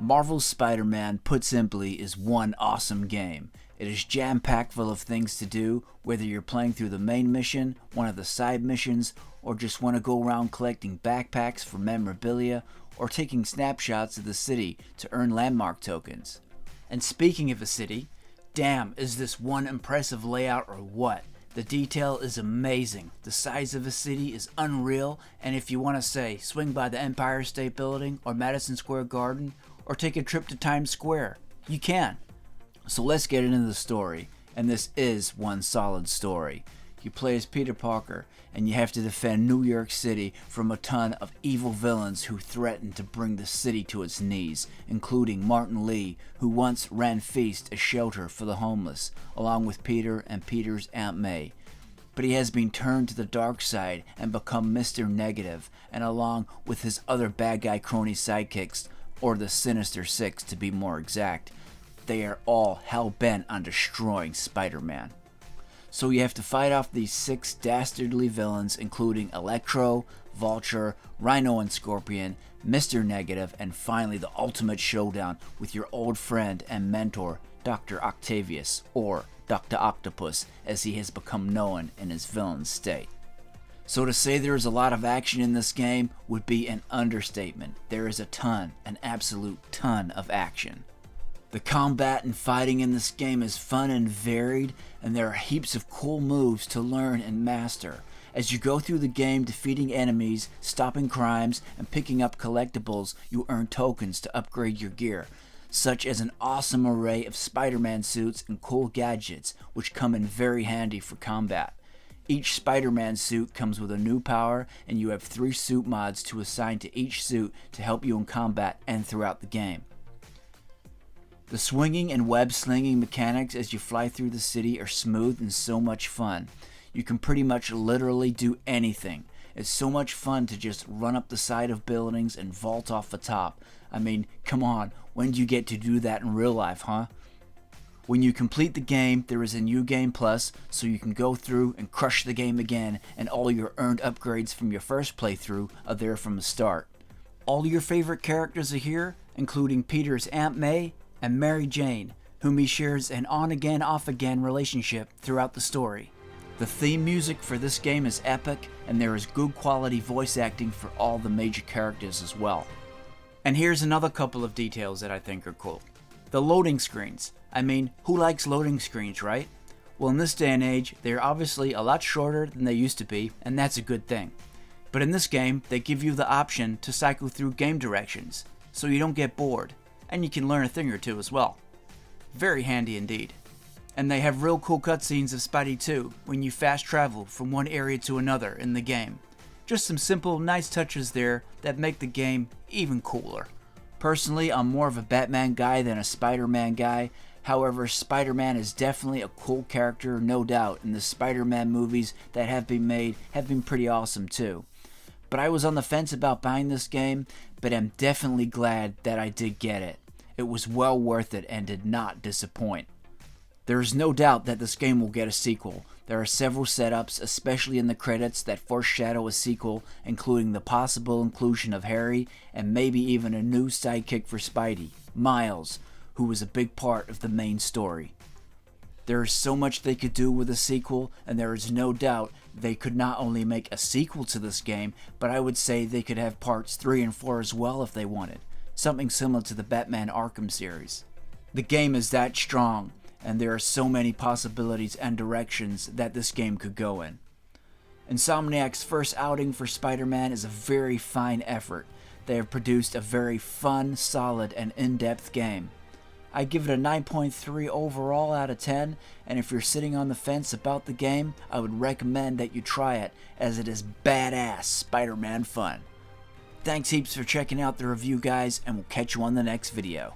Marvel's Spider-Man, put simply, is one awesome game. It is jam-packed full of things to do, whether you're playing through the main mission, one of the side missions, or just want to go around collecting backpacks for memorabilia, or taking snapshots of the city to earn landmark tokens. And speaking of a city, damn, is this one impressive layout or what? The detail is amazing, the size of a city is unreal, and if you want to say, swing by the Empire State Building or Madison Square Garden, or take a trip to Times Square, you can. So let's get into the story, and this is one solid story. You play as Peter Parker, and you have to defend New York City from a ton of evil villains who threaten to bring the city to its knees, including Martin Lee, who once ran Feast, a shelter for the homeless, along with Peter and Peter's Aunt May. But he has been turned to the dark side and become Mr. Negative, and along with his other bad guy crony sidekicks, or the Sinister Six to be more exact, they are all hell-bent on destroying Spider-Man. So you have to fight off these 6 dastardly villains, including Electro, Vulture, Rhino and Scorpion, Mr. Negative, and finally the ultimate showdown with your old friend and mentor, Dr. Octavius, or Dr. Octopus, as he has become known in his villain state. So to say there is a lot of action in this game would be an understatement. There is a ton, an absolute ton of action. The combat and fighting in this game is fun and varied, and there are heaps of cool moves to learn and master. As you go through the game defeating enemies, stopping crimes, and picking up collectibles, you earn tokens to upgrade your gear, such as an awesome array of Spider-Man suits and cool gadgets, which come in very handy for combat. Each Spider-Man suit comes with a new power, and you have 3 suit mods to assign to each suit to help you in combat and throughout the game. The swinging and web slinging mechanics as you fly through the city are smooth and so much fun. You can pretty much literally do anything. It's so much fun to just run up the side of buildings and vault off the top. I mean, come on, when do you get to do that in real life, huh? When you complete the game, there is a new game plus, so you can go through and crush the game again, and all your earned upgrades from your first playthrough are there from the start. All your favorite characters are here, including Peter's Aunt May and Mary Jane, whom he shares an on-again, off-again relationship throughout the story. The theme music for this game is epic, and there is good quality voice acting for all the major characters as well. And here's another couple of details that I think are cool. The loading screens. I mean, who likes loading screens, right? Well, in this day and age, they're obviously a lot shorter than they used to be, and that's a good thing. But in this game, they give you the option to cycle through game directions, so you don't get bored, and you can learn a thing or two as well. Very handy indeed. And they have real cool cutscenes of Spidey too, when you fast travel from one area to another in the game. Just some simple, nice touches there that make the game even cooler. Personally, I'm more of a Batman guy than a Spider-Man guy. However, Spider-Man is definitely a cool character, no doubt, and the Spider-Man movies that have been made have been pretty awesome too. But I was on the fence about buying this game, but I'm definitely glad that I did get it. It was well worth it and did not disappoint. There is no doubt that this game will get a sequel. There are several setups, especially in the credits, that foreshadow a sequel, including the possible inclusion of Harry and maybe even a new sidekick for Spidey, Miles, who was a big part of the main story. There is so much they could do with a sequel, and there is no doubt they could not only make a sequel to this game, but I would say they could have parts 3 and 4 as well if they wanted, something similar to the Batman Arkham series. The game is that strong, and there are so many possibilities and directions that this game could go in. Insomniac's first outing for Spider-Man is a very fine effort. They have produced a very fun, solid, and in-depth game. I give it a 9.3 overall out of 10, and if you're sitting on the fence about the game, I would recommend that you try it, as it is badass Spider-Man fun. Thanks heaps for checking out the review, guys, and we'll catch you on the next video.